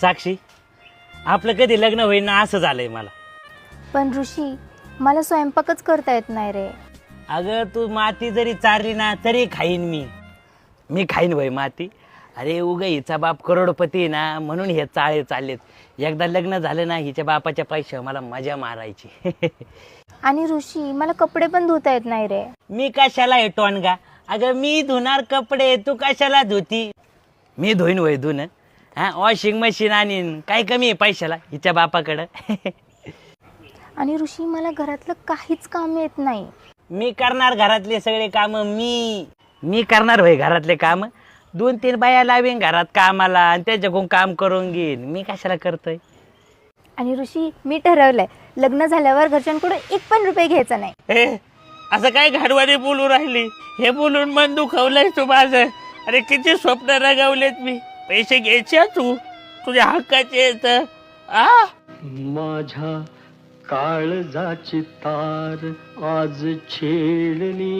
साक्षी, आपलं कधी लग्न होईल ना असं झालंय मला. पण ऋषी, मला स्वयंपाकच करता येत नाही रे. अगं तू माती जरी चारली ना तरी खाईन मी खाईन वय माती. अरे उग हिचा बाप करोडपती आहे ना, म्हणून हे चाळे चाललेत. एकदा लग्न झालं ना हिच्या बापाच्या पैशावर मला मजा मारायची. आणि ऋषी, मला कपडे पण धुता येत नाही रे. मी कशाला हे टोनगा? अगं मी धुणार कपडे, तू कशाला धुती? मी धुईन वय धुन. हा, वॉशिंग मशीन आणीन. काय कमी आहे पैशाला हिच्या बापाकडं? आणि ऋषी, मला घरातलं काहीच काम येत नाही. मी करणार घरातले सगळे काम. मी करणार होय घरातले काम. 2-3 बाया लावीन घरात कामाला आणि त्याच्याकडून काम करून घेईन. मी कशाला करतोय? आणि ऋषी, मी ठरवलंय, लग्न झाल्यावर घरच्यांकडून 1 पण रुपये घ्यायचा नाही. असं काय घाडवाने बोलू राहिली? हे बोलून मन दुखवलंय तू माझं. अरे किती स्वप्न रगवलेत मी. पैसे घ्यायचे तू, तुझ्या हक्काचे येत. माझ्या काळजाची तार आज छेडली